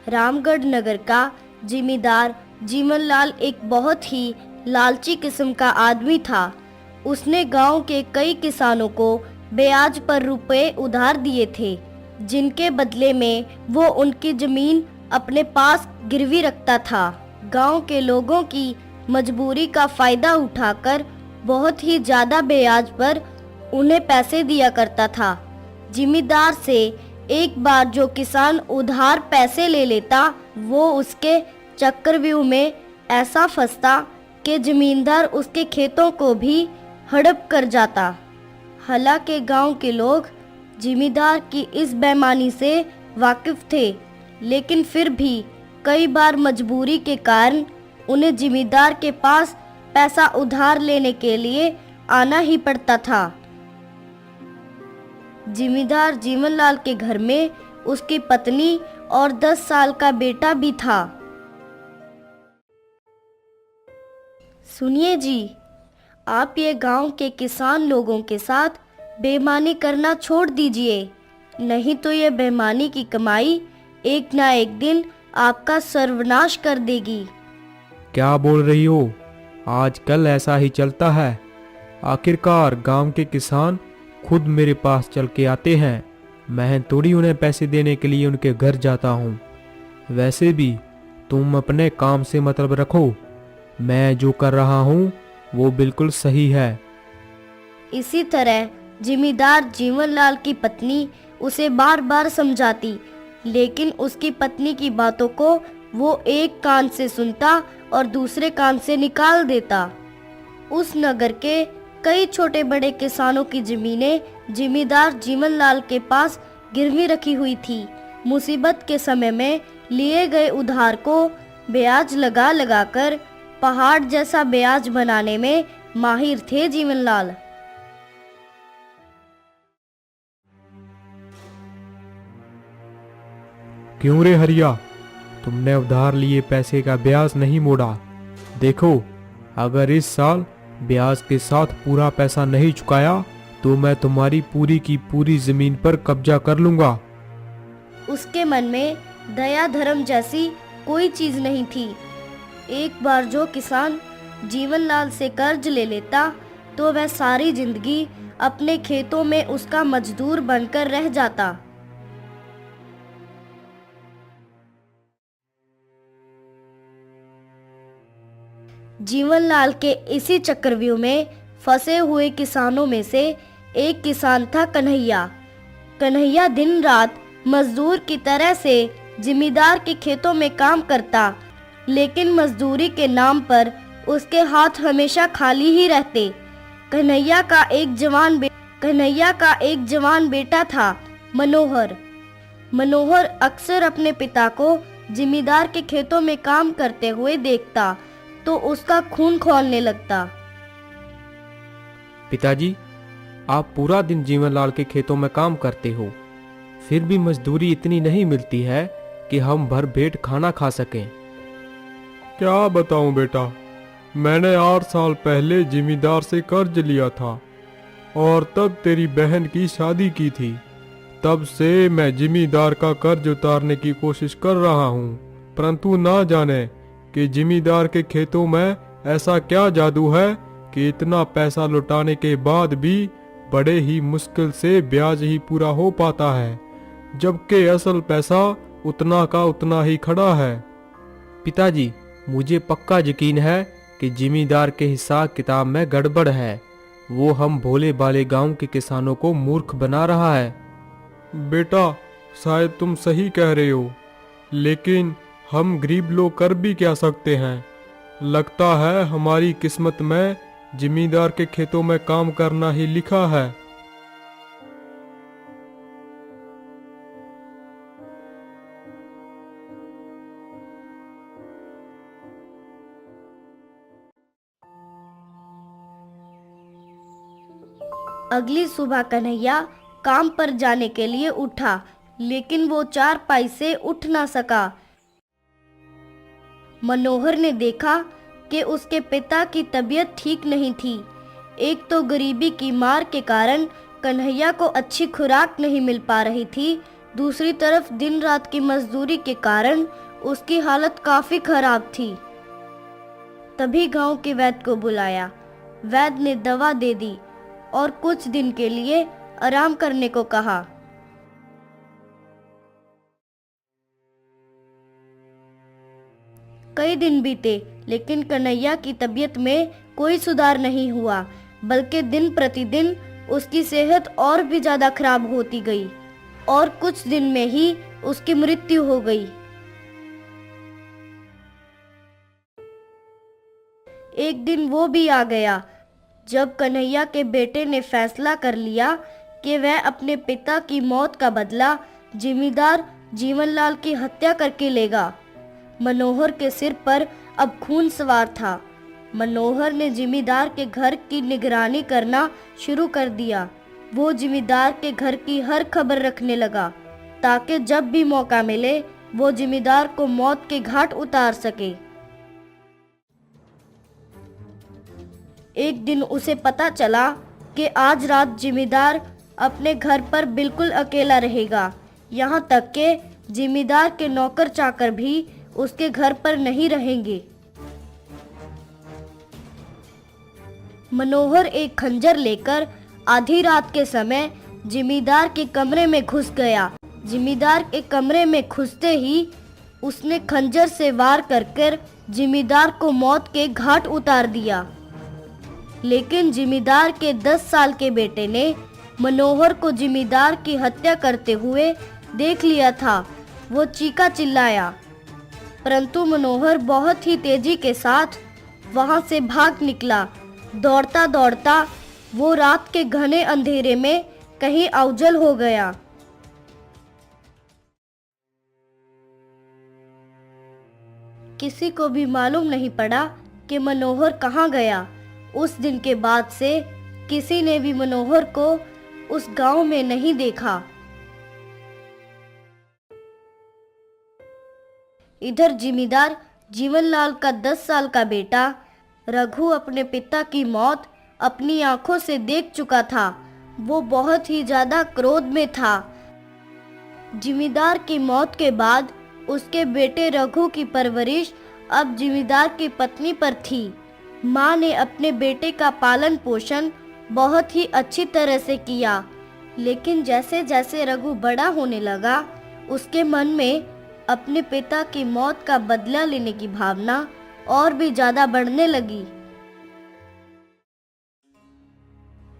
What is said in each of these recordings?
रामगढ़ नगर का जिमीदार जीवनलाल एक बहुत ही लालची किस्म का आदमी था। उसने गांव के कई किसानों को ब्याज पर रुपए उधार दिए थे, जिनके बदले में वो उनकी जमीन अपने पास गिरवी रखता था। गांव के लोगों की मजबूरी का फायदा उठाकर बहुत ही ज्यादा ब्याज पर उन्हें पैसे दिया करता था। जिमीदार से एक बार जो किसान उधार पैसे ले लेता, वो उसके चक्रव्यूह में ऐसा फंसता कि जमींदार उसके खेतों को भी हड़प कर जाता। हालांकि गांव के लोग जिमीदार की इस बेईमानी से वाकिफ थे, लेकिन फिर भी कई बार मजबूरी के कारण उन्हें जिमीदार के पास पैसा उधार लेने के लिए आना ही पड़ता था। जिमीदार जीवनलाल के घर में उसकी पत्नी और 10 साल का बेटा भी था। सुनिए जी, आप ये गांव के किसान लोगों के साथ बेईमानी करना छोड़ दीजिए, नहीं तो ये बेईमानी की कमाई एक ना एक दिन आपका सर्वनाश कर देगी। क्या बोल रही हो? आजकल ऐसा ही चलता है। आखिरकार गांव के किसान खुद मेरे पास चल के आते हैं, मैं थोड़ी उन्हें पैसे देने के लिए उनके घर जाता हूँ। वैसे भी तुम अपने काम से मतलब रखो, मैं जो कर रहा हूँ वो बिल्कुल सही है। इसी तरह जिमीदार जीवनलाल की पत्नी उसे बार बार समझाती, लेकिन उसकी पत्नी की बातों को वो एक कान से सुनता और दूसरे कान से निकाल देता। उस नगर के कई छोटे बड़े किसानों की जमीनें जिमीदार जीवनलाल के पास गिरवी रखी हुई थी। मुसीबत के समय में लिए गए उधार को ब्याज लगा लगा कर पहाड़ जैसा ब्याज बनाने में माहिर थे जीवनलाल। क्यों रे हरिया, तुमने उधार लिए पैसे का ब्याज नहीं मोड़ा? देखो, अगर इस साल ब्याज के साथ पूरा पैसा नहीं चुकाया तो मैं तुम्हारी पूरी की पूरी जमीन पर कब्जा कर लूंगा। उसके मन में दया धर्म जैसी कोई चीज नहीं थी। एक बार जो किसान जीवनलाल से कर्ज ले लेता तो वह सारी जिंदगी अपने खेतों में उसका मजदूर बनकर रह जाता। जीवनलाल के इसी चक्रव्यूह में फंसे हुए किसानों में से एक किसान था कन्हैया। कन्हैया दिन रात मजदूर की तरह से जिमीदार के खेतों में काम करता, लेकिन मजदूरी के नाम पर उसके हाथ हमेशा खाली ही रहते। कन्हैया का एक जवान बेटा था, मनोहर। मनोहर अक्सर अपने पिता को जिमीदार के खेतों में काम करते हुए देखता तो उसका खून खौलने लगता। पिताजी, आप पूरा दिन जीवनलाल के खेतों में काम करते हो, फिर भी मजदूरी इतनी नहीं मिलती है कि हम भर पेट खाना खा सकें। क्या बताऊं बेटा, मैंने 8 साल पहले जिमीदार से कर्ज लिया था और तब तेरी बहन की शादी की थी। तब से मैं जिमीदार का कर्ज उतारने की कोशिश कर रहा हूं, परंतु ना जाने कि जिमीदार के खेतों में ऐसा क्या जादू है कि इतना पैसा लुटाने के बाद भी बड़े ही मुश्किल से ब्याज ही पूरा हो पाता है, जबकि असल पैसा उतना का उतना ही खड़ा है। पिताजी, मुझे पक्का यकीन है कि जिमीदार के हिसाब किताब में गड़बड़ है। वो हम भोले भाले गांव के किसानों को मूर्ख बना रहा है। बेटा, शायद तुम सही कह रहे हो, लेकिन हम गरीब लोग कर भी क्या सकते हैं। लगता है हमारी किस्मत में जिमीदार के खेतों में काम करना ही लिखा है। अगली सुबह कन्हैया काम पर जाने के लिए उठा, लेकिन वो चारपाई से उठ ना सका। मनोहर ने देखा कि उसके पिता की तबीयत ठीक नहीं थी। एक तो गरीबी की मार के कारण कन्हैया को अच्छी खुराक नहीं मिल पा रही थी, दूसरी तरफ दिन रात की मजदूरी के कारण उसकी हालत काफी खराब थी। तभी गांव के वैद्य को बुलाया। वैद्य ने दवा दे दी और कुछ दिन के लिए आराम करने को कहा। कई दिन बीते, लेकिन कन्हैया की तबीयत में कोई सुधार नहीं हुआ, बल्कि दिन प्रतिदिन उसकी सेहत और भी ज्यादा खराब होती गई और कुछ दिन में ही उसकी मृत्यु हो गई। एक दिन वो भी आ गया जब कन्हैया के बेटे ने फैसला कर लिया कि वह अपने पिता की मौत का बदला जिमीदार जीवनलाल की हत्या करके लेगा। मनोहर के सिर पर अब खून सवार था। मनोहर ने जिमीदार के घर की निगरानी करना शुरू कर दिया। वो जिमीदार के घर की हर खबर रखने लगा ताकि जब भी मौका मिले वो जिमीदार को मौत के घाट उतार सके। एक दिन उसे पता चला कि आज रात जिमीदार अपने घर पर बिल्कुल अकेला रहेगा। यहाँ तक कि जिमीदार के नौकर चाकर भी उसके घर पर नहीं रहेंगे। मनोहर एक खंजर लेकर आधी रात के समय जिमीदार के कमरे में घुस गया। जिमीदार के कमरे में घुसते ही उसने खंजर से वार कर जिमीदार को मौत के घाट उतार दिया। लेकिन जिमीदार के 10 साल के बेटे ने मनोहर को जिमीदार की हत्या करते हुए देख लिया था। वो चीखा चिल्लाया, परंतु मनोहर बहुत ही तेजी के साथ वहां से भाग निकला। दौड़ता दौड़ता वो रात के घने अंधेरे में कहीं अवजल हो गया। किसी को भी मालूम नहीं पड़ा कि मनोहर कहाँ गया। उस दिन के बाद से किसी ने भी मनोहर को उस गांव में नहीं देखा। इधर जिमीदार जीवनलाल का 10 साल का बेटा रघु अपने पिता की मौत अपनी आंखों से देख चुका था। वो बहुत ही ज्यादा क्रोध में था। जिमीदार की मौत के बाद उसके बेटे रघु की परवरिश अब जिमीदार की पत्नी पर थी। माँ ने अपने बेटे का पालन पोषण बहुत ही अच्छी तरह से किया, लेकिन जैसे जैसे रघु बड़ा होने लगा उसके मन में अपने पिता की मौत का बदला लेने की भावना और भी ज्यादा बढ़ने लगी।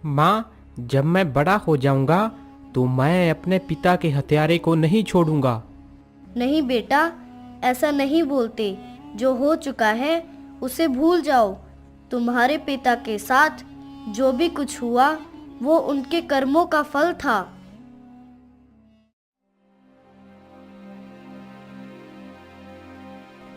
माँ, जब मैं बड़ा हो जाऊंगा तो मैं अपने पिता के हत्यारे को नहीं छोड़ूंगा। नहीं बेटा, ऐसा नहीं बोलते। जो हो चुका है उसे भूल जाओ। तुम्हारे पिता के साथ जो भी कुछ हुआ वो उनके कर्मों का फल था।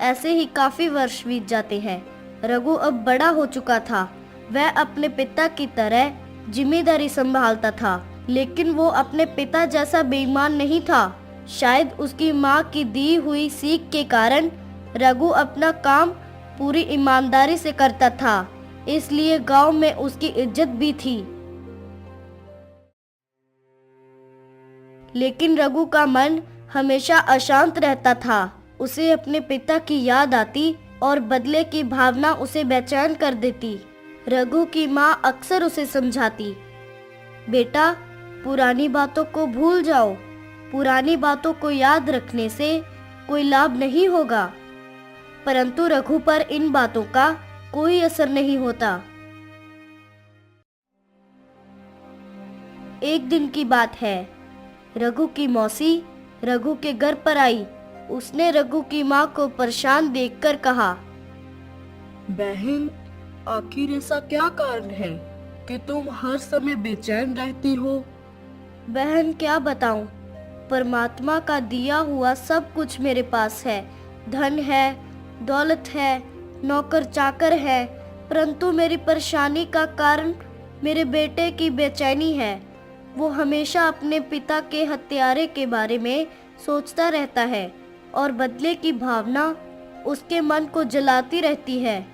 ऐसे ही काफी वर्ष बीत जाते हैं। रघु अब बड़ा हो चुका था। वह अपने पिता की तरह जिम्मेदारी संभालता था, लेकिन वो अपने पिता जैसा बेईमान नहीं था। शायद उसकी माँ की दी हुई सीख के कारण रघु अपना काम पूरी ईमानदारी से करता था, इसलिए गांव में उसकी इज्जत भी थी। लेकिन रघु का मन हमेशा अशांत रहता था। उसे अपने पिता की याद आती और बदले की भावना उसे बेचैन कर देती। रघु की माँ अक्सर उसे समझाती, बेटा पुरानी बातों को भूल जाओ। पुरानी बातों को याद रखने से कोई लाभ नहीं होगा। परंतु रघु पर इन बातों का कोई असर नहीं होता। एक दिन की बात है। रघु की मौसी रघु के घर पर आई। उसने रघु की माँ को परेशान देखकर कहा, बहन, आखिर ऐसा क्या कारण है कि तुम हर समय बेचैन रहती हो? बहन क्या बताऊं, परमात्मा का दिया हुआ सब कुछ मेरे पास है। धन है, दौलत है, नौकर चाकर है, परंतु मेरी परेशानी का कारण मेरे बेटे की बेचैनी है। वो हमेशा अपने पिता के हत्यारे के बारे में सोचता रहता है और बदले की भावना उसके मन को जलाती रहती है।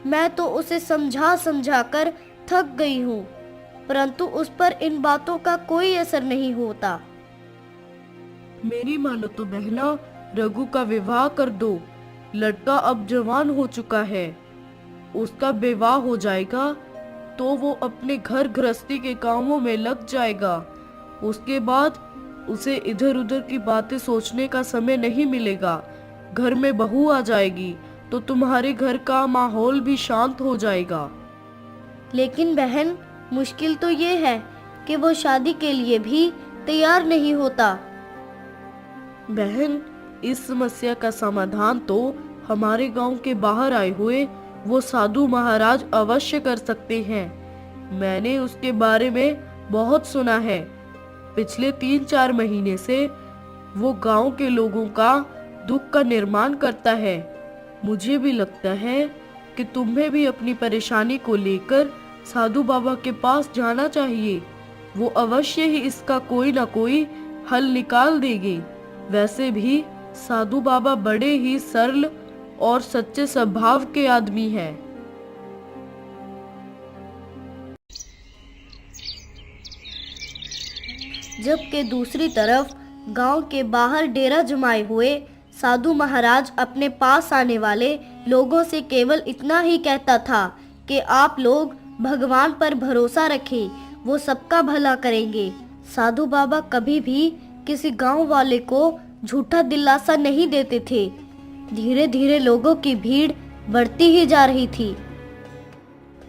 मैं तो उसे समझा समझा कर थक गई हूँ, परंतु उस पर इन बातों का कोई असर नहीं होता। मेरी मानो तो बहना, रघु का विवाह कर दो। लड़का अब जवान हो चुका है, उसका विवाह हो जाएगा तो वो अपने घर गृहस्थी के कामों में लग जाएगा। उसके बाद उसे इधर उधर की बातें सोचने का समय नहीं मिलेगा। घर में बहू आ जाएगी तो तुम्हारे घर का माहौल भी शांत हो जाएगा। लेकिन बहन, मुश्किल तो ये है कि वो शादी के लिए भी तैयार नहीं होता। बहन, इस समस्या का समाधान तो हमारे गांव के बाहर आए हुए वो साधु महाराज अवश्य कर सकते हैं। मैंने उसके बारे में बहुत सुना है। पिछले 3-4 महीने से वो गांव के लोगों का दुख का निर्माण करता है। मुझे भी लगता है कि तुम्हें भी अपनी परेशानी को लेकर साधु बाबा के पास जाना चाहिए। वो अवश्य ही इसका कोई ना कोई हल निकाल देंगे। वैसे भी साधु बाबा बड़े ही सरल और सच्चे स्वभाव के आदमी हैं। जबकि दूसरी तरफ गांव के बाहर डेरा जमाए हुए साधु महाराज अपने पास आने वाले लोगों से केवल इतना ही कहता था कि आप लोग भगवान पर भरोसा रखें, वो सबका भला करेंगे। साधु बाबा कभी भी किसी गांव वाले को झूठा दिलासा नहीं देते थे। धीरे धीरे लोगों की भीड़ बढ़ती ही जा रही थी।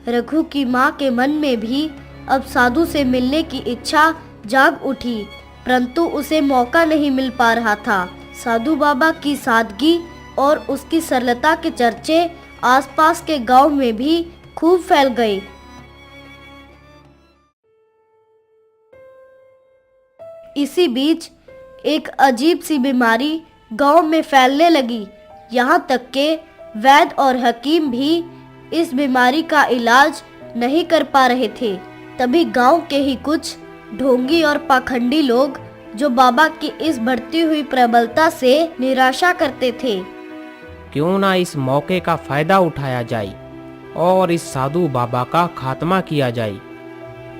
रघु की मां के मन में भी अब साधु से मिलने की इच्छा जाग उठी, परंतु उसे मौका नहीं मिल पा रहा था। साधु बाबा की सादगी और उसकी सरलता के चर्चे आसपास के गांव में भी खूब फैल गए। इसी बीच एक अजीब सी बीमारी गांव में फैलने लगी। यहाँ तक के वैद्य और हकीम भी इस बीमारी का इलाज नहीं कर पा रहे थे। तभी गांव के ही कुछ ढोंगी और पाखंडी लोग, जो बाबा की इस बढ़ती हुई प्रबलता से निराशा करते थे, क्यों ना इस मौके का फायदा उठाया जाए और इस साधु बाबा का खात्मा किया जाए।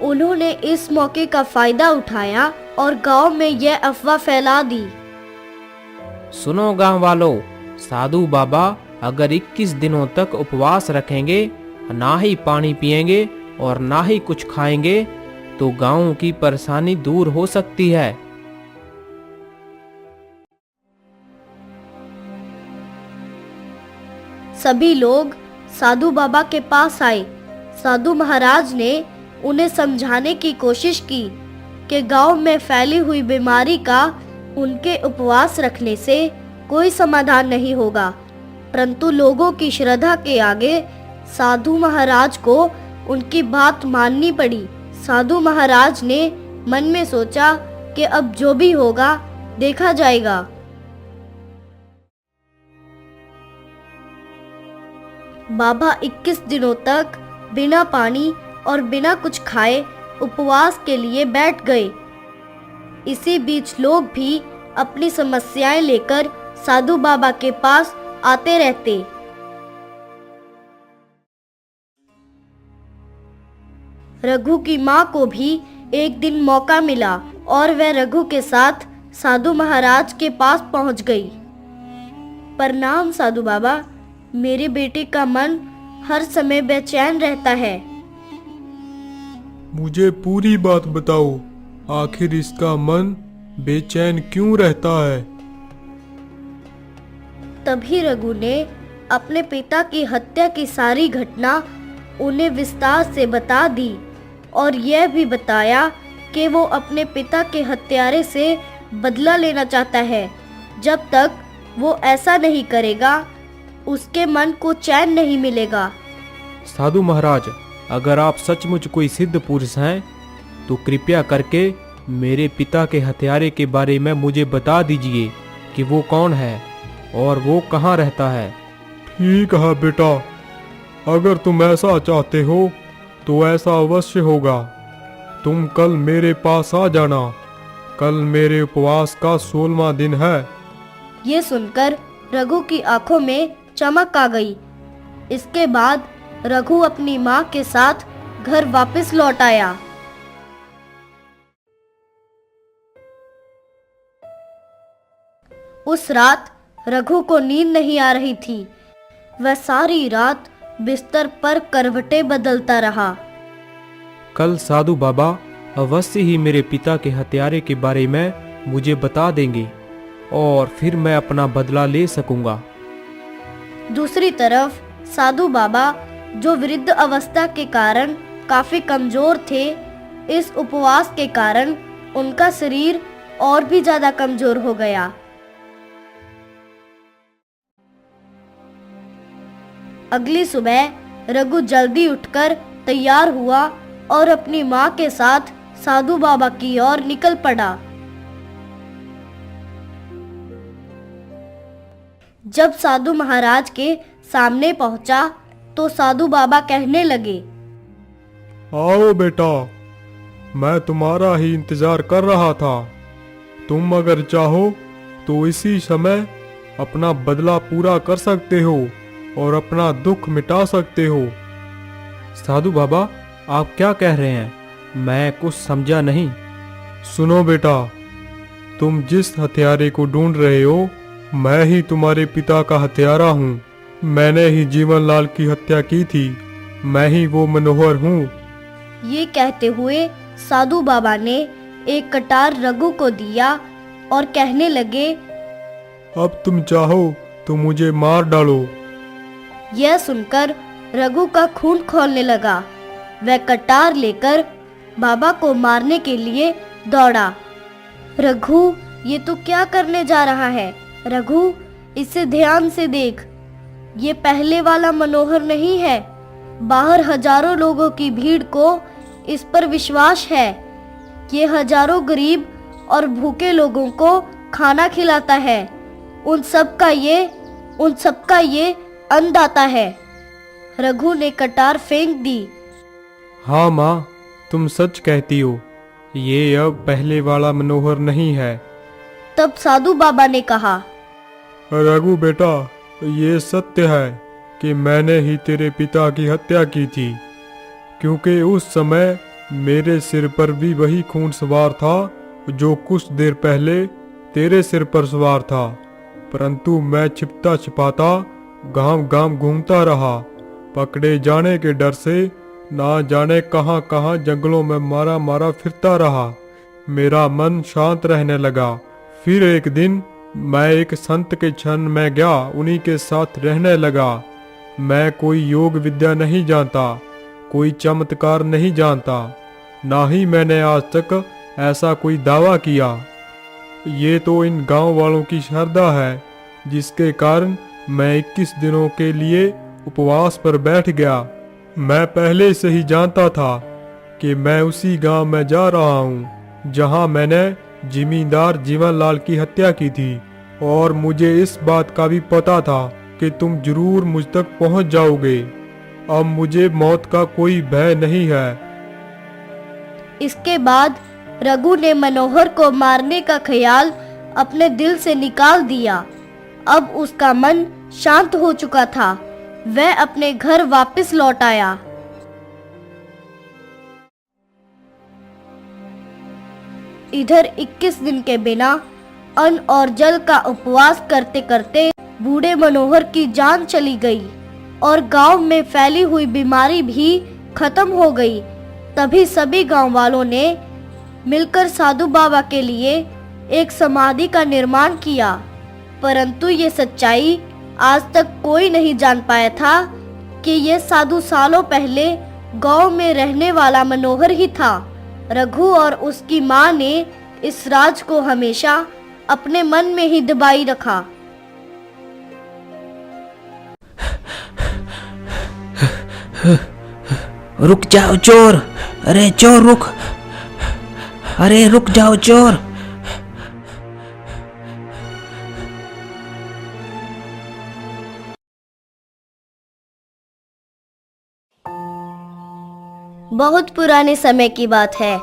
उन्होंने इस मौके का फायदा उठाया और गांव में यह अफवाह फैला दी। सुनो गांव वालों, साधु बाबा अगर 21 दिनों तक उपवास रखेंगे, ना ही पानी पिएंगे और ना ही कुछ खाएंगे, तो गांव की परेशानी दूर हो सकती है। सभी लोग साधु बाबा के पास आए। साधु महाराज ने उन्हें समझाने की कोशिश की कि गांव में फैली हुई बीमारी का उनके उपवास रखने से कोई समाधान नहीं होगा, परंतु लोगों की श्रद्धा के आगे साधु महाराज को उनकी बात माननी पड़ी। साधु महाराज ने मन में सोचा कि अब जो भी होगा देखा जाएगा। बाबा 21 दिनों तक बिना पानी और बिना कुछ खाए उपवास के लिए बैठ गए। इसी बीच लोग भी अपनी समस्याएं लेकर साधु बाबा के पास आते रहते। रघु की मां को भी एक दिन मौका मिला और वह रघु के साथ साधु महाराज के पास पहुंच गई। प्रणाम साधु बाबा, मेरे बेटे का मन हर समय बेचैन रहता है। मुझे पूरी बात बताओ, आखिर इसका मन बेचैन क्यों रहता है? तभी रघु ने अपने पिता की हत्या की सारी घटना उन्हें विस्तार से बता दी और यह भी बताया कि वो अपने पिता के हत्यारे से बदला लेना चाहता है। जब तक वो ऐसा नहीं करेगा, उसके मन को चैन नहीं मिलेगा। साधु महाराज, अगर आप सचमुच कोई सिद्ध पुरुष हैं तो कृपया करके मेरे पिता के हत्यारे के बारे में मुझे बता दीजिए कि वो कौन है और वो कहाँ रहता है। ठीक है बेटा, अगर तुम ऐसा चाहते हो तो ऐसा अवश्य होगा। तुम कल मेरे पास आ जाना। कल मेरे उपवास का 16वां दिन है। ये सुनकर रघु की आंखों में चमक आ गई। इसके बाद रघु अपनी माँ के साथ घर वापस लौट आया। उस रात रघु को नींद नहीं आ रही थी। वह सारी रात बिस्तर पर करवटें बदलता रहा। कल साधु बाबा अवश्य ही मेरे पिता के हत्यारे के बारे में मुझे बता देंगे और फिर मैं अपना बदला ले सकूंगा। दूसरी तरफ साधु बाबा, जो वृद्ध अवस्था के कारण काफी कमजोर थे, इस उपवास के कारण उनका शरीर और भी ज्यादा कमजोर हो गया। अगली सुबह रघु जल्दी उठकर तैयार हुआ और अपनी माँ के साथ साधु बाबा की ओर निकल पड़ा। जब साधु महाराज के सामने पहुंचा तो साधु बाबा कहने लगे, आओ बेटा, मैं तुम्हारा ही इंतजार कर रहा था। तुम अगर चाहो तो इसी समय अपना बदला पूरा कर सकते हो और अपना दुख मिटा सकते हो। साधु बाबा, आप क्या कह रहे हैं? मैं कुछ समझा नहीं। सुनो बेटा, तुम जिस हत्यारे को ढूंढ रहे हो, मैं ही तुम्हारे पिता का हत्यारा हूँ। मैंने ही जीवन लाल की हत्या की थी। मैं ही वो मनोहर हूँ। ये कहते हुए साधु बाबा ने एक कटार रघु को दिया और कहने लगे, अब तुम चाहो तो मुझे मार डालो। यह सुनकर रघु का खून खौलने लगा। वह कटार लेकर बाबा को मारने के लिए दौड़ा। रघु, ये तू क्या करने जा रहा है? रघु, इसे ध्यान से देख, ये पहले वाला मनोहर नहीं है। बाहर हजारों लोगों की भीड़ को इस पर विश्वास है। ये हजारों गरीब और भूखे लोगों को खाना खिलाता है। उन सब का ये अन्नदाता है। रघु ने कटार फेंक दी। हाँ माँ, तुम सच कहती हो। ये अब पहले वाला मनोहर नहीं है। तब साधु बाबा ने कहा, रघु बेटा, ये सत्य है कि मैंने ही तेरे पिता की हत्या की थी, क्योंकि उस समय मेरे सिर पर भी वही खून सवार था जो कुछ देर पहले तेरे सिर पर सवार था। परंतु मैं छिपता छिपाता गांव गांव घूमता रहा। पकड़े जाने के डर से ना जाने कहां कहां जंगलों में मारा मारा फिरता रहा। मेरा मन शांत रहने लगा। फिर एक दिन मैं एक संत के क्षण में गया, उन्हीं के साथ रहने लगा। मैं कोई योग विद्या नहीं जानता, कोई चमत्कार नहीं जानता, ना ही मैंने आज तक ऐसा कोई दावा किया। ये तो इन गांव वालों की श्रद्धा है, जिसके कारण मैं 21 दिनों के लिए उपवास पर बैठ गया। मैं पहले से ही जानता था कि मैं उसी गांव में जा रहा हूं जहां मैंने जिमींदार जीवन लाल की हत्या की थी, और मुझे इस बात का भी पता था कि तुम जरूर मुझ तक पहुंच जाओगे। अब मुझे मौत का कोई भय नहीं है। इसके बाद रघु ने मनोहर को मारने का ख्याल अपने दिल से निकाल दिया। अब उसका मन शांत हो चुका था। वह अपने घर वापस लौट आया। इधर 21 दिन के बिना अन्न और जल का उपवास करते करते बूढ़े मनोहर की जान चली गई और गांव में फैली हुई बीमारी भी खत्म हो गई। तभी सभी गांव वालों ने मिलकर साधु बाबा के लिए एक समाधि का निर्माण किया। परंतु ये सच्चाई आज तक कोई नहीं जान पाया था कि ये साधु सालों पहले गांव में रहने वाला मनोहर ही था। रघु और उसकी माँ ने इस राज को हमेशा अपने मन में ही दबाई रखा। रुक जाओ चोर! अरे चोर रुक! अरे रुक जाओ चोर! बहुत पुराने समय की बात है।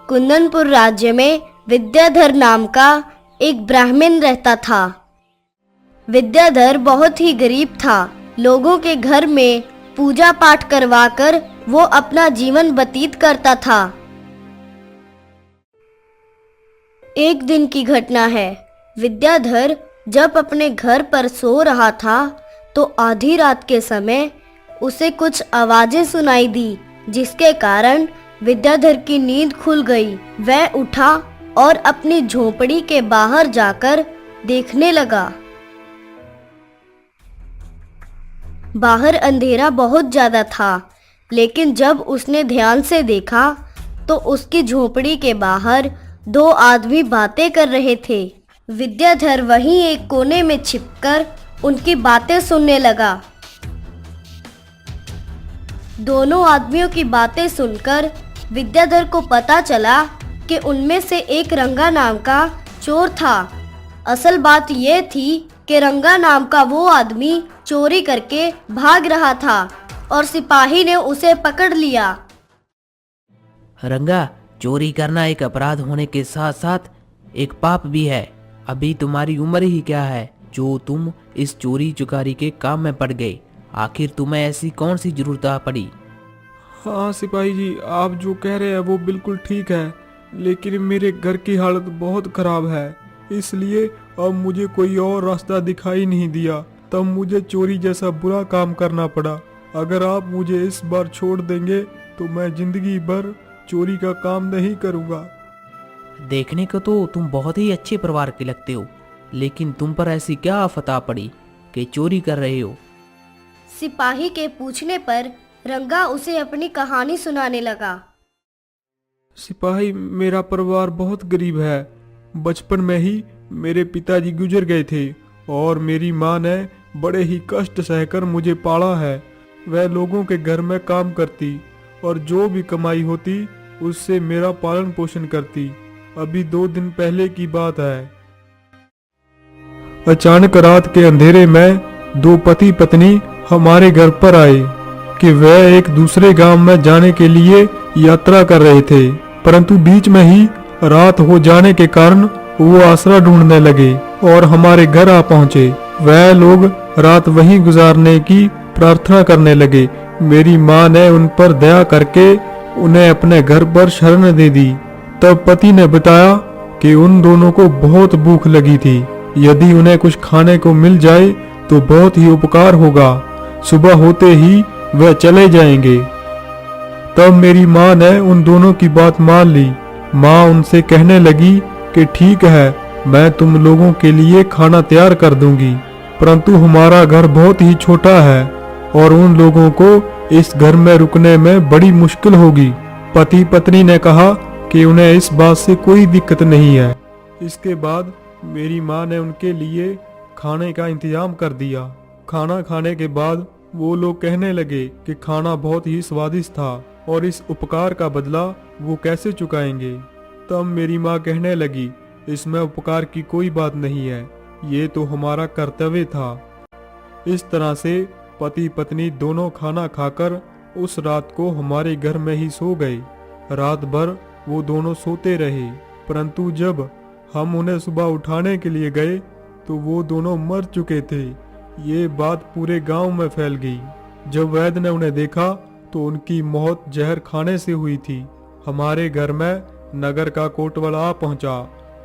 कुंदनपुर राज्य में विद्याधर नाम का एक ब्राह्मण रहता था। विद्याधर बहुत ही गरीब था। लोगों के घर में पूजा पाठ करवाकर वो अपना जीवन व्यतीत करता था। एक दिन की घटना है। विद्याधर जब अपने घर पर सो रहा था तो आधी रात के समय उसे कुछ आवाजें सुनाई दी, जिसके कारण विद्याधर की नींद खुल गई। वह उठा और अपनी झोपड़ी के बाहर जाकर देखने लगा। बाहर अंधेरा बहुत ज्यादा था, लेकिन जब उसने ध्यान से देखा तो उसकी झोपड़ी के बाहर दो आदमी बातें कर रहे थे। विद्याधर वहीं एक कोने में छिपकर उनकी बातें सुनने लगा। दोनों आदमियों की बातें सुनकर विद्याधर को पता चला कि उनमें से एक रंगा नाम का चोर था। असल बात यह थी कि रंगा नाम का वो आदमी चोरी करके भाग रहा था और सिपाही ने उसे पकड़ लिया। रंगा, चोरी करना एक अपराध होने के साथ साथ एक पाप भी है। अभी तुम्हारी उम्र ही क्या है जो तुम इस चोरी चुकारी के काम में पड़ गए? आखिर तुम्हें ऐसी कौन सी जरूरत आ पड़ी? हाँ सिपाही जी, आप जो कह रहे हैं वो बिल्कुल ठीक है, लेकिन मेरे घर की हालत बहुत खराब है, इसलिए अब मुझे कोई और रास्ता दिखाई नहीं दिया, तब मुझे चोरी जैसा बुरा काम करना पड़ा। अगर आप मुझे इस बार छोड़ देंगे तो मैं जिंदगी भर चोरी का काम नहीं करूँगा। देखने को तो तुम बहुत ही अच्छे परिवार के लगते हो, लेकिन तुम पर ऐसी क्या आफत आ पड़ी कि चोरी कर रहे हो? सिपाही के पूछने पर रंगा उसे अपनी कहानी सुनाने लगा। सिपाही, मेरा परिवार बहुत गरीब है। बचपन में ही मेरे पिताजी गुजर गए थे और मेरी माँ ने बड़े ही कष्ट सहकर मुझे पाला है। वह लोगों के घर में काम करती और जो भी कमाई होती उससे मेरा पालन पोषण करती। अभी 2 दिन पहले की बात है, अचानक रात के अंधेरे में 2 पति पत्नी हमारे घर पर आए कि वह एक दूसरे गांव में जाने के लिए यात्रा कर रहे थे, परंतु बीच में ही रात हो जाने के कारण वो आसरा ढूंढने लगे और हमारे घर आ पहुंचे। वह लोग रात वहीं गुजारने की प्रार्थना करने लगे। मेरी माँ ने उन पर दया करके उन्हें अपने घर पर शरण दे दी। तब पति ने बताया कि उन दोनों को बहुत भूख लगी थी, यदि उन्हें कुछ खाने को मिल जाए तो बहुत ही उपकार होगा। सुबह होते ही वह चले जाएंगे। तब मेरी माँ ने उन दोनों की बात मान ली। माँ उनसे कहने लगी कि ठीक है, मैं तुम लोगों के लिए खाना तैयार कर दूंगी, परंतु हमारा घर बहुत ही छोटा है और उन लोगों को इस घर में रुकने में बड़ी मुश्किल होगी। पति पत्नी ने कहा कि उन्हें इस बात से कोई दिक्कत नहीं है। इसके बाद मेरी माँ ने उनके लिए खाने का इंतजाम कर दिया। खाना खाने के बाद वो लोग कहने लगे कि खाना बहुत ही स्वादिष्ट था और इस उपकार का बदला वो कैसे चुकाएंगे। तब मेरी माँ कहने लगी, इसमें उपकार की कोई बात नहीं है, ये तो हमारा कर्तव्य था। इस तरह से पति पत्नी दोनों खाना खाकर उस रात को हमारे घर में ही सो गए। रात भर वो दोनों सोते रहे, परंतु जब हम उन्हें सुबह उठाने के लिए गए तो वो दोनों मर चुके थे। ये बात पूरे गांव में फैल गई। जब वैद्य ने उन्हें देखा तो उनकी मौत जहर खाने से हुई थी। हमारे घर में नगर का कोतवाल आ पहुंचा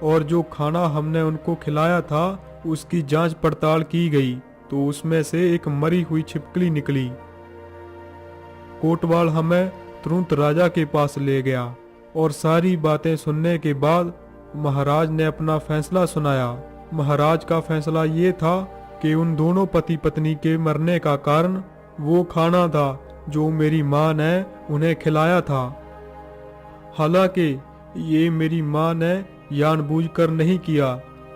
और जो खाना हमने उनको खिलाया था उसकी जांच पड़ताल की गई तो उसमें से एक मरी हुई छिपकली निकली। कोतवाल हमें तुरंत राजा के पास ले गया और सारी बातें सुनने के बाद महाराज ने अपना फैसला सुनाया। महाराज का फैसला ये था कि उन दोनों पति पत्नी के मरने का कारण वो खाना था जो मेरी माँ ने उन्हें खिलाया था। हालांकि ये मेरी माँ ने जानबूझकर नहीं किया,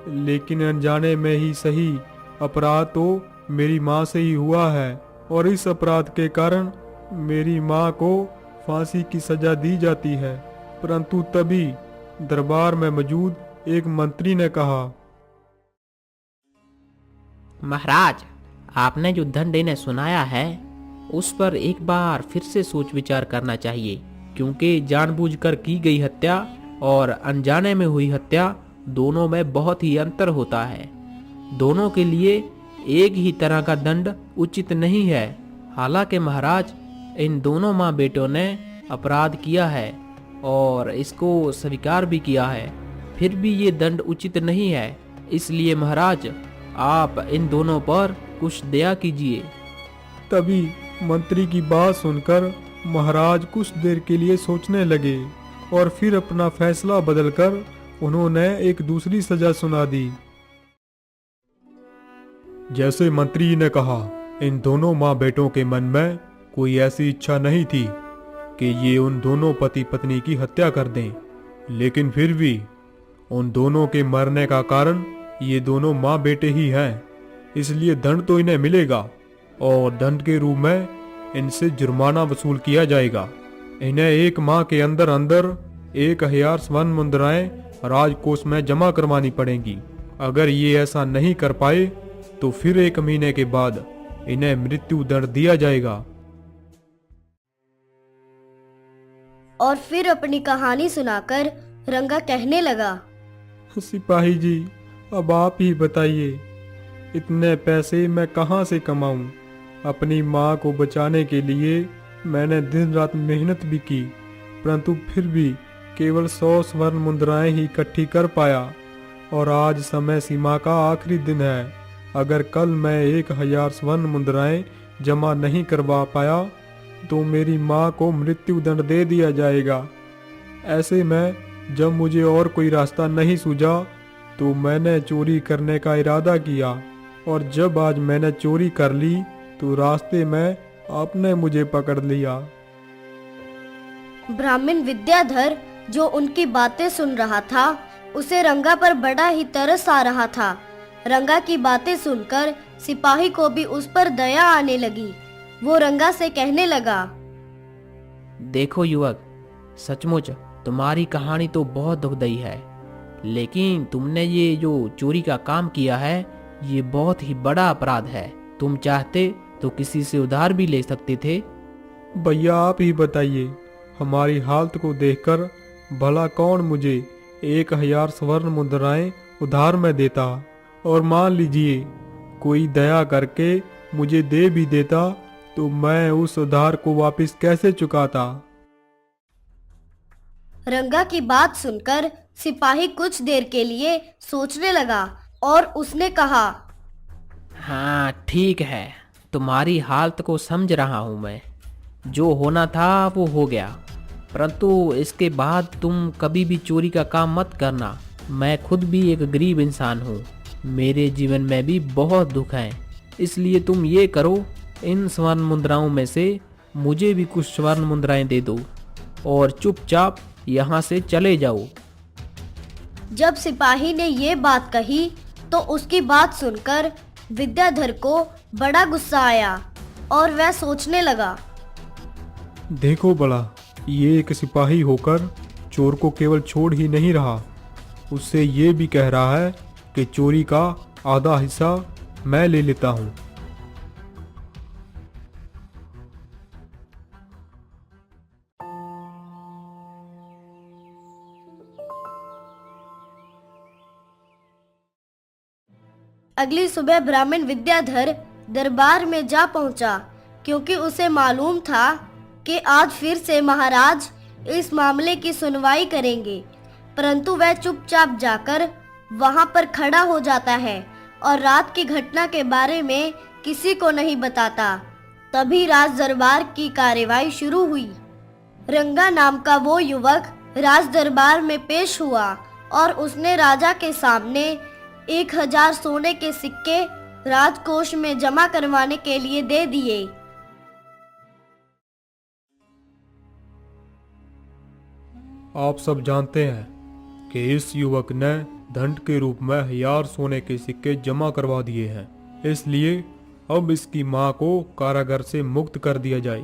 लेकिन अनजाने में ही सही, अपराध तो मेरी माँ से ही हुआ है और इस अपराध के कारण मेरी माँ को फांसी की सजा दी जाती है। परंतु तभी दरबार में मौजूद एक मंत्री ने कहा, महाराज, आपने जो दंड इन्हें सुनाया है उस पर एक बार फिर से सोच विचार करना चाहिए, क्योंकि जानबूझकर की गई हत्या और अनजाने में हुई हत्या दोनों में बहुत ही अंतर होता है। दोनों के लिए एक ही तरह का दंड उचित नहीं है। हालांकि महाराज, इन दोनों माँ बेटों ने अपराध किया है और इसको स्वीकार भी किया है, फिर भी ये दंड उचित नहीं है। इसलिए महाराज, आप इन दोनों पर कुछ दया कीजिए। तभी मंत्री की बात सुनकर महाराज कुछ देर के लिए सोचने लगे और फिर अपना फैसला बदलकर उन्होंने एक दूसरी सजा सुना दी। जैसे मंत्री ने कहा, इन दोनों माँ बेटों के मन में कोई ऐसी इच्छा नहीं थी कि ये उन दोनों पति पत्नी की हत्या कर दें, लेकिन फिर भी उन दोनों के मरने का कारण ये दोनों माँ बेटे ही हैं। इसलिए दंड तो इन्हें मिलेगा और दंड के रूप में इनसे जुर्माना वसूल किया जाएगा। इन्हें एक माह के अंदर अंदर 1000 स्वर्ण मुद्राएं राजकोष में जमा करवानी पड़ेंगी। अगर ये ऐसा नहीं कर पाए तो फिर 1 महीने के बाद इन्हें मृत्यु दंड दिया जाएगा। और फिर अपनी कहानी सुनाकर रंगा कहने लगा, सिपाही जी, अब आप ही बताइए, इतने पैसे मैं कहाँ से कमाऊं? अपनी माँ को बचाने के लिए मैंने दिन रात मेहनत भी की, परंतु फिर भी केवल 100 स्वर्ण मुद्राएं ही इकट्ठी कर पाया और आज समय सीमा का आखिरी दिन है। अगर कल मैं 1000 स्वर्ण मुद्राएं जमा नहीं करवा पाया तो मेरी माँ को मृत्यु दंड दे दिया जाएगा। ऐसे में जब मुझे और कोई रास्ता नहीं सूझा तो मैंने चोरी करने का इरादा किया और जब आज मैंने चोरी कर ली तो रास्ते में आपने मुझे पकड़ लिया। ब्राह्मण विद्याधर जो उनकी बातें सुन रहा था, उसे रंगा पर बड़ा ही तरस आ रहा था। रंगा की बातें सुनकर सिपाही को भी उस पर दया आने लगी। वो रंगा से कहने लगा, देखो युवक, सचमुच तुम्हारी कहानी तो बहुत दुखदाई है, लेकिन तुमने ये जो चोरी का काम किया है ये बहुत ही बड़ा अपराध है। तुम चाहते तो किसी से उधार भी ले सकते थे। भैया आप ही बताइए, हमारी हालत को देखकर भला कौन मुझे 1000 स्वर्ण मुद्राएं उधार में देता, और मान लीजिए कोई दया करके मुझे दे भी देता तो मैं उस उधार को वापस कैसे चुकाता। रंगा की बात सुनकर सिपाही कुछ देर के लिए सोचने लगा और उसने कहा, हाँ ठीक है, तुम्हारी हालत को समझ रहा हूँ मैं। जो होना था वो हो गया, परंतु इसके बाद तुम कभी भी चोरी का काम मत करना। मैं खुद भी एक गरीब इंसान हूँ, मेरे जीवन में भी बहुत दुख है। इसलिए तुम ये करो, इन स्वर्ण मुद्राओं में से मुझे भी कुछ स्वर्ण मुद्राएं दे दो और चुपचाप यहाँ से चले जाओ। जब सिपाही ने ये बात कही तो उसकी बात सुनकर विद्याधर को बड़ा गुस्सा आया और वह सोचने लगा, देखो बड़ा, ये एक सिपाही होकर चोर को केवल छोड़ ही नहीं रहा, उससे ये भी कह रहा है कि चोरी का आधा हिस्सा मैं ले लेता हूँ। अगली सुबह ब्राह्मण विद्याधर दरबार में जा पहुंचा, क्योंकि उसे मालूम था कि आज फिर से महाराज इस मामले की सुनवाई करेंगे। परंतु वह चुपचाप जाकर वहां पर खड़ा हो जाता है और रात की घटना के बारे में किसी को नहीं बताता। तभी राज दरबार की कार्यवाही शुरू हुई। रंगा नाम का वो युवक राज दरबार में पेश हुआ और उसने राजा के सामने 1000 सोने के सिक्के राजकोष में जमा करवाने के लिए दे दिए। आप सब जानते हैं कि इस युवक ने दंड के रूप में 1000 सोने के सिक्के जमा करवा दिए हैं, इसलिए अब इसकी माँ को कारागार से मुक्त कर दिया जाए।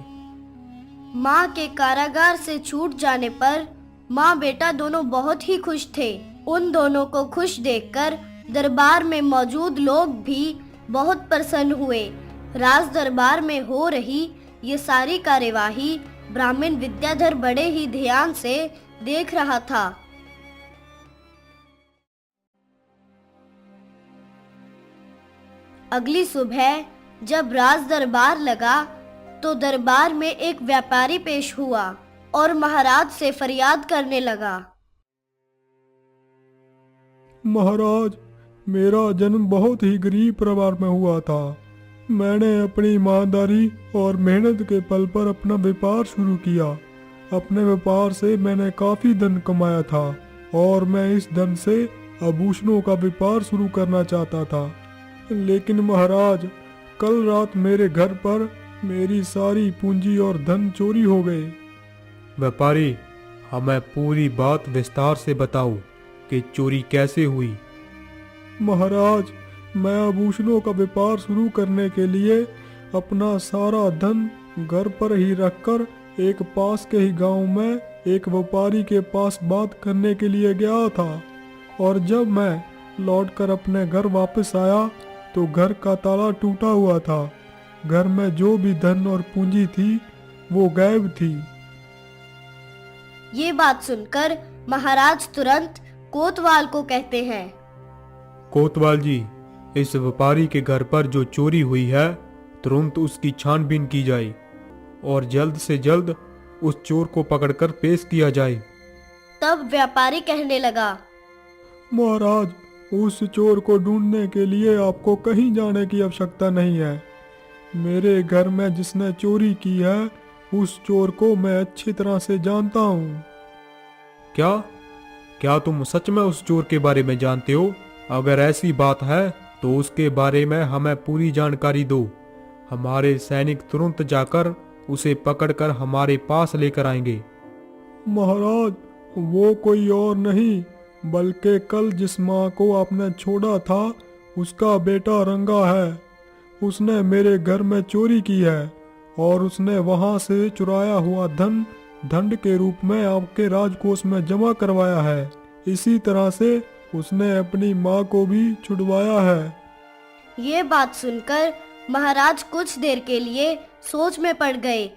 माँ के कारागार से छूट जाने पर माँ बेटा दोनों बहुत ही खुश थे। उन दोनों को खुश देखकर दरबार में मौजूद लोग भी बहुत प्रसन्न हुए। राज दरबार में हो रही ये सारी कार्यवाही ब्राह्मण विद्याधर बड़े ही ध्यान से देख रहा था। अगली सुबह जब राज दरबार लगा तो दरबार में एक व्यापारी पेश हुआ और महाराज से फरियाद करने लगा, महाराज, मेरा जन्म बहुत ही गरीब परिवार में हुआ था। मैंने अपनी ईमानदारी और मेहनत के बल पर अपना व्यापार शुरू किया। अपने व्यापार से मैंने काफी धन कमाया था और मैं इस धन से आभूषणों का व्यापार शुरू करना चाहता था। लेकिन महाराज, कल रात मेरे घर पर मेरी सारी पूंजी और धन चोरी हो गए। व्यापारी, हमें पूरी बात विस्तार से बताओ कि चोरी कैसे हुई। महाराज, मैं आभूषणों का व्यापार शुरू करने के लिए अपना सारा धन घर पर ही रखकर एक पास के ही गांव में एक व्यापारी के पास बात करने के लिए गया था। और जब मैं लौटकर अपने घर वापस आया तो घर का ताला टूटा हुआ था। घर में जो भी धन और पूंजी थी वो गायब थी। ये बात सुनकर महाराज तुरंत कोतवाल को कहते हैं, कोतवाल जी, इस व्यापारी के घर पर जो चोरी हुई है तुरंत उसकी छानबीन की जाए और जल्द से जल्द उस चोर को पकड़कर पेश किया जाए। तब व्यापारी कहने लगा, महाराज, उस चोर को ढूंढने के लिए आपको कहीं जाने की आवश्यकता नहीं है। मेरे घर में जिसने चोरी की है उस चोर को मैं अच्छी तरह से जानता हूँ। क्या क्या तुम सच में उस चोर के बारे में जानते हो? अगर ऐसी बात है तो उसके बारे में हमें पूरी जानकारी दो। हमारे सैनिक तुरंत जाकर उसे पकड़कर हमारे पास लेकर आएंगे। महाराज, वो कोई और नहीं बल्कि कल जिस माँ को आपने छोड़ा था उसका बेटा रंगा है। उसने मेरे घर में चोरी की है और उसने वहां से चुराया हुआ धन दंड के रूप में आपके राजकोष में जमा करवाया है। इसी तरह से उसने अपनी माँ को भी छुड़वाया है। ये बात सुनकर महाराज कुछ देर के लिए सोच में पड़ गए।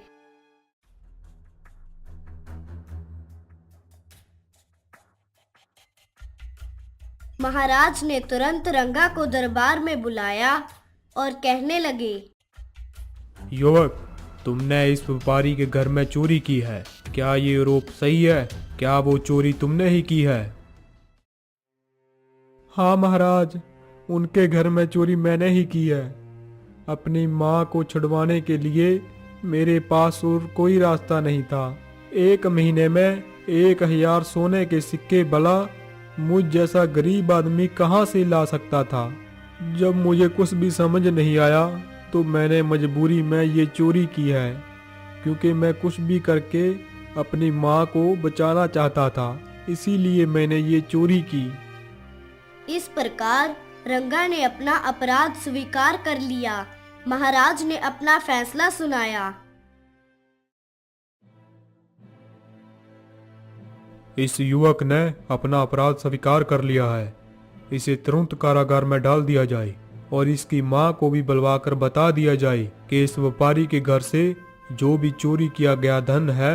महाराज ने तुरंत रंगा को दरबार में बुलाया और कहने लगे, युवक, तुमने इस व्यापारी के घर में चोरी की है, क्या ये आरोप सही है? क्या वो चोरी तुमने ही की है? हाँ महाराज, उनके घर में चोरी मैंने ही की है। अपनी माँ को छुड़वाने के लिए मेरे पास और कोई रास्ता नहीं था। 1 महीने में 1000 सोने के सिक्के भला मुझ जैसा गरीब आदमी कहाँ से ला सकता था। जब मुझे कुछ भी समझ नहीं आया तो मैंने मजबूरी में ये चोरी की है, क्योंकि मैं कुछ भी करके अपनी माँ को बचाना चाहता था, इसीलिए मैंने ये चोरी की। इस प्रकार रंगा ने अपना अपराध स्वीकार कर लिया। महाराज ने अपना फैसला सुनाया। इस युवक ने अपना अपराध स्वीकार कर लिया है। इसे तुरंत कारागार में डाल दिया जाए और इसकी माँ को भी बुलवाकर बता दिया जाए कि इस व्यापारी के घर से जो भी चोरी किया गया धन है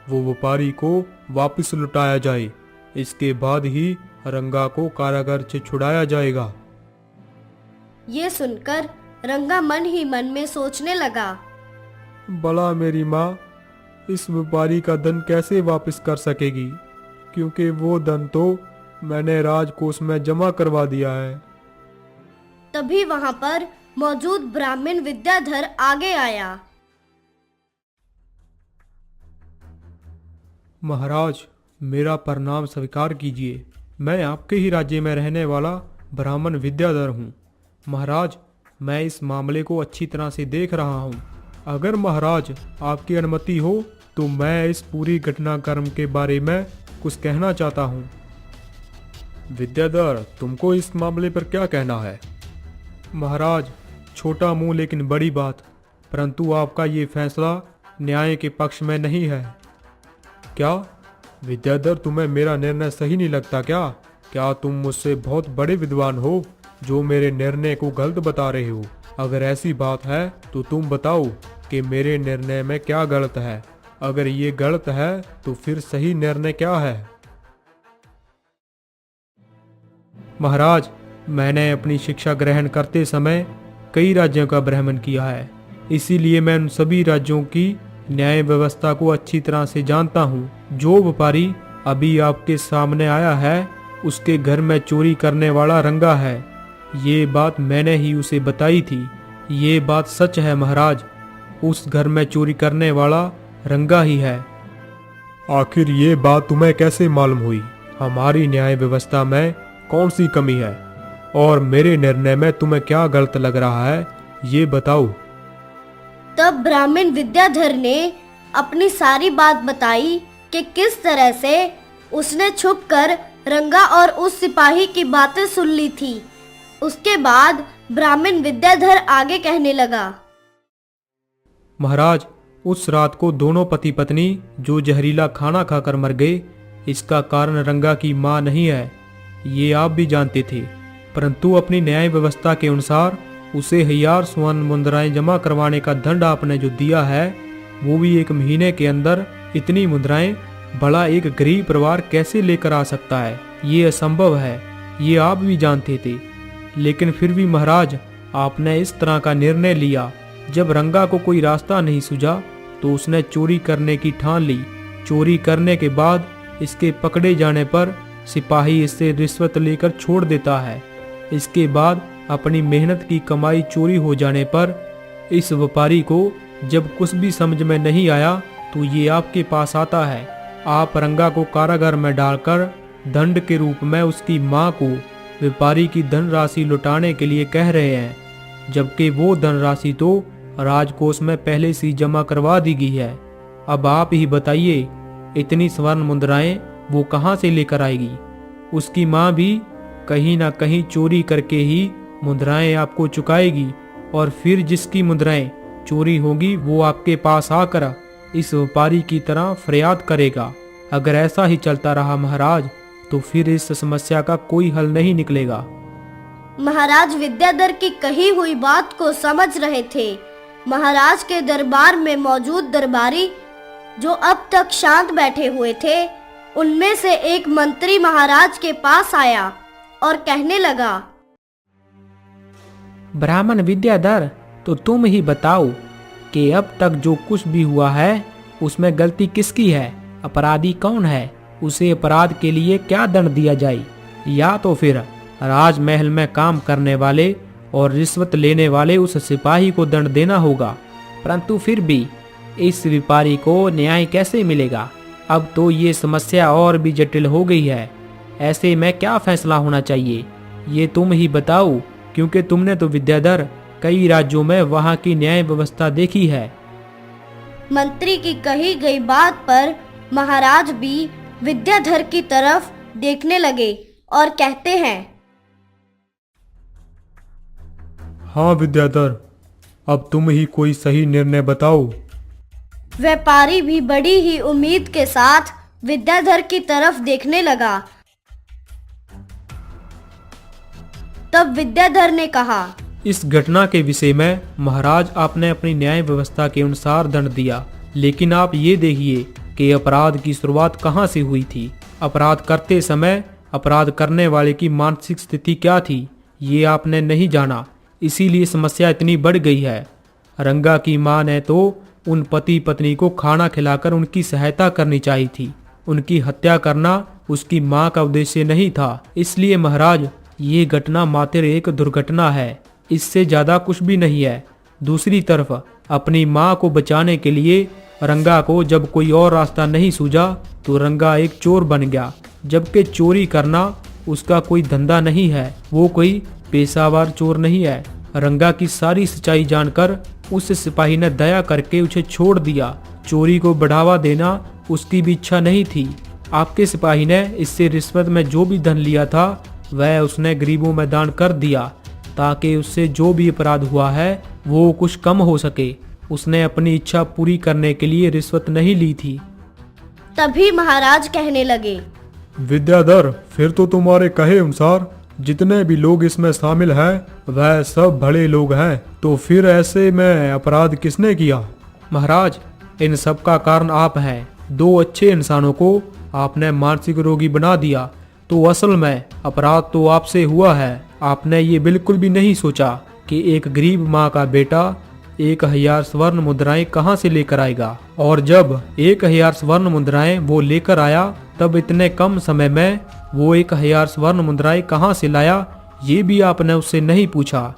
वो व्यापारी को वापस लौटाया जाए। इसके बाद ही रंगा को कारागार से छुड़ाया जाएगा। ये सुनकर रंगा मन ही मन में सोचने लगा, भला मेरी माँ इस व्यापारी का धन कैसे वापस कर सकेगी, क्योंकि वो धन तो मैंने राजकोष में जमा करवा दिया है। तभी वहां पर मौजूद ब्राह्मण विद्याधर आगे आया। महाराज, मेरा प्रणाम स्वीकार कीजिए। मैं आपके ही राज्य में रहने वाला ब्राह्मण विद्याधर हूँ। महाराज, मैं इस मामले को अच्छी तरह से देख रहा हूँ। अगर महाराज आपकी अनुमति हो तो मैं इस पूरी घटनाक्रम के बारे में कुछ कहना चाहता हूँ। विद्याधर, तुमको इस मामले पर क्या कहना है? महाराज, छोटा मुंह लेकिन बड़ी बात, परंतु आपका ये फैसला न्याय के पक्ष में नहीं है। क्या विद्याधर, तुम्हें मेरा निर्णय सही नहीं लगता क्या? क्या तुम मुझसे बहुत बड़े विद्वान हो जो मेरे निर्णय को गलत बता रहे हो? अगर ऐसी बात है तो तुम बताओ कि मेरे निर्णय में क्या गलत है। अगर ये गलत है तो फिर सही निर्णय क्या है? महाराज, मैंने अपनी शिक्षा ग्रहण करते समय कई राज्यों का भ्रमण किया है, इसीलिए मैं उन सभी राज्यों की न्याय व्यवस्था को अच्छी तरह से जानता हूँ। जो व्यापारी अभी आपके सामने आया है उसके घर में चोरी करने वाला रंगा है। ये बात मैंने ही उसे बताई थी। ये बात सच है महाराज, उस घर में चोरी करने वाला रंगा ही है। आखिर ये बात तुम्हें कैसे मालूम हुई? हमारी न्याय व्यवस्था में कौन सी कमी है और मेरे निर्णय में तुम्हें क्या गलत लग रहा है, ये बताओ। तब ब्राह्मण विद्याधर ने अपनी सारी बात बताई कि किस तरह से उसने छुपकर रंगा और उस सिपाही की बातें सुन ली थी। उसके बाद ब्राह्मण विद्याधर आगे कहने लगा। महाराज, उस रात को दोनों पति पत्नी जो जहरीला खाना खाकर मर गए, इसका कारण रंगा की मां नहीं है, ये आप भी जानते थे। परंतु अपनी न्याय व्यवस्था के अनुसार उसे 1000 स्वर्ण मुद्राएं जमा करवाने का दंड आपने जो दिया है, वो भी 1 महीने के अंदर इतनी मुद्राएं बड़ा एक गरीब परिवार कैसे लेकर आ सकता है? ये असंभव है, ये आप भी जानते थे। लेकिन फिर भी महाराज, आपने इस तरह का निर्णय लिया। जब रंगा को कोई रास्ता नहीं सूझा तो उसने चोरी करने की ठान ली। चोरी करने के बाद इसके पकड़े जाने पर सिपाही इससे रिश्वत लेकर छोड़ देता है। इसके बाद अपनी मेहनत की कमाई चोरी हो जाने पर इस व्यापारी को जब कुछ भी समझ में नहीं आया तो ये आपके पास आता है। आप रंगा को कारागार में डालकर दंड के रूप में उसकी मां को व्यापारी की धनराशि लौटाने के लिए कह रहे हैं, जबकि वो धनराशि तो राजकोष में पहले से जमा करवा दी गई है। अब आप ही बताइए, इतनी स्वर्ण मुद्राएं वो कहां से लेकर आएगी? उसकी मां भी कहीं ना कहीं चोरी करके ही मुद्राएं आपको चुकाएगी और फिर जिसकी मुद्राएं चोरी होगी वो आपके पास आकर इस व्यापारी की तरह फरियाद करेगा। अगर ऐसा ही चलता रहा महाराज, तो फिर इस समस्या का कोई हल नहीं निकलेगा। महाराज विद्याधर की कही हुई बात को समझ रहे थे। महाराज के दरबार में मौजूद दरबारी जो अब तक शांत बैठे हुए थे, उनमें से एक मंत्री महाराज के पास आया और कहने लगा। ब्राह्मण विद्याधर, तो तुम ही बताओ कि अब तक जो कुछ भी हुआ है उसमें गलती किसकी है? अपराधी कौन है? उसे अपराध के लिए क्या दंड दिया जाए? या तो फिर राजमहल में काम करने वाले और रिश्वत लेने वाले उस सिपाही को दंड देना होगा। परंतु फिर भी इस व्यापारी को न्याय कैसे मिलेगा? अब तो ये समस्या और भी जटिल हो गई है। ऐसे में क्या फैसला होना चाहिए, ये तुम ही बताओ, क्योंकि तुमने तो विद्याधर कई राज्यों में वहाँ की न्याय व्यवस्था देखी है। मंत्री की कही गई बात पर महाराज भी विद्याधर की तरफ देखने लगे और कहते हैं। हाँ विद्याधर, अब तुम ही कोई सही निर्णय बताओ। व्यापारी भी बड़ी ही उम्मीद के साथ विद्याधर की तरफ देखने लगा। तब विद्याधर ने कहा। इस घटना के विषय में महाराज, आपने अपनी न्याय व्यवस्था के अनुसार दंड दिया, लेकिन आप ये देखिए कि अपराध की शुरुआत कहाँ से हुई थी। अपराध करते समय अपराध करने वाले की मानसिक स्थिति क्या थी, ये आपने नहीं जाना, इसीलिए समस्या इतनी बढ़ गई है। रंगा की मां ने तो उन पति पत्नी को खाना खिलाकर उनकी सहायता करनी चाहिए थी। उनकी हत्या करना उसकी मां का उद्देश्य नहीं था। इसलिए महाराज, ये घटना मात्र एक दुर्घटना है, इससे ज्यादा कुछ भी नहीं है। दूसरी तरफ अपनी मां को बचाने के लिए रंगा को जब कोई और रास्ता नहीं सूझा तो रंगा एक चोर बन गया, जबकि चोरी करना उसका कोई धंधा नहीं है, वो कोई पेशावर चोर नहीं है। रंगा की सारी सच्चाई जानकर उस सिपाही ने दया करके उसे छोड़ दिया। चोरी को बढ़ावा देना उसकी भी इच्छा नहीं थी। आपके सिपाही ने इससे रिश्वत में जो भी धन लिया था वह उसने गरीबों में दान कर दिया, ताकि उससे जो भी अपराध हुआ है वो कुछ कम हो सके। उसने अपनी इच्छा पूरी करने के लिए रिश्वत नहीं ली थी। तभी महाराज कहने लगे। विद्याधर, फिर तो तुम्हारे कहे अनुसार जितने भी लोग इसमें शामिल हैं वह सब बड़े लोग हैं, तो फिर ऐसे में अपराध किसने किया? महाराज, इन सब का कारण आप हैं। 2 अच्छे इंसानों को आपने मानसिक रोगी बना दिया, तो असल में अपराध तो आपसे हुआ है। आपने ये बिल्कुल भी नहीं सोचा कि एक गरीब माँ का बेटा 1000 स्वर्ण मुद्राएं कहाँ से लेकर आएगा, और जब 1000 स्वर्ण मुद्राएं वो लेकर आया तब इतने कम समय में वो 1000 स्वर्ण मुद्राएं कहाँ से लाया, ये भी आपने उससे नहीं पूछा।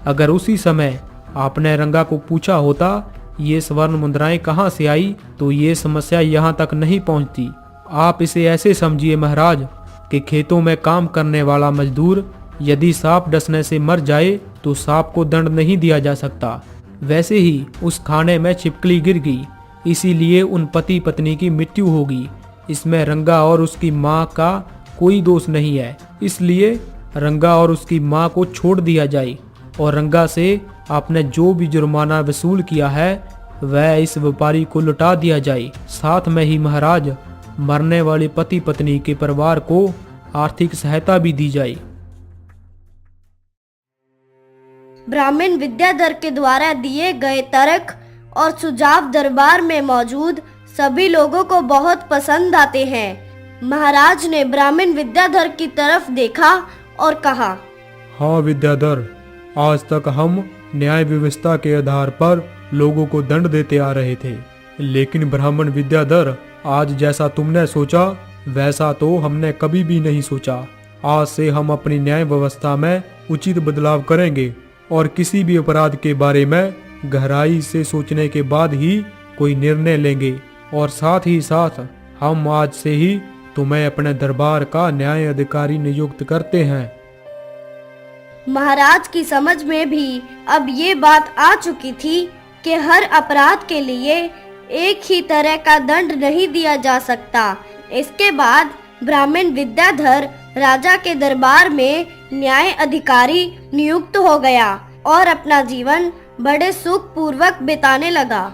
अगर उसी समय आपने रंगा को पूछा होता ये स्वर्ण मुद्राएं कहाँ से आई, तो ये समस्या यहाँ तक नहीं पहुँचती। आप इसे ऐसे समझिए महाराज कि खेतों में काम करने वाला मजदूर यदि सांप डसने से मर जाए तो सांप को दंड नहीं दिया जा सकता। वैसे ही उस खाने में छिपकली गिर गई, इसीलिए उन पति पत्नी की मृत्यु होगी। इसमें रंगा और उसकी माँ का कोई दोष नहीं है, इसलिए रंगा और उसकी माँ को छोड़ दिया जाए और रंगा से आपने जो भी जुर्माना वसूल किया है वह इस व्यापारी को लौटा दिया जाए। साथ में ही महाराज मरने वाले पति पत्नी के परिवार को आर्थिक सहायता भी दी जाए। ब्राह्मण विद्याधर के द्वारा दिए गए तर्क और सुझाव दरबार में मौजूद सभी लोगों को बहुत पसंद आते हैं। महाराज ने ब्राह्मण विद्याधर की तरफ देखा और कहा, हाँ विद्याधर, आज तक हम न्याय व्यवस्था के आधार पर लोगों को दंड देते आ रहे थे, लेकिन ब्राह्मण विद्याधर आज जैसा तुमने सोचा वैसा तो हमने कभी भी नहीं सोचा। आज से हम अपनी न्याय व्यवस्था में उचित बदलाव करेंगे और किसी भी अपराध के बारे में गहराई से सोचने के बाद ही कोई निर्णय लेंगे। और साथ ही साथ हम आज से ही तुम्हें अपने दरबार का न्याय अधिकारी नियुक्त करते हैं। महाराज की समझ में भी अब ये बात आ चुकी थी कि हर अपराध के लिए एक ही तरह का दंड नहीं दिया जा सकता। इसके बाद ब्राह्मण विद्याधर राजा के दरबार में न्याय अधिकारी नियुक्त हो गया और अपना जीवन बड़े सुख पूर्वक बिताने लगा।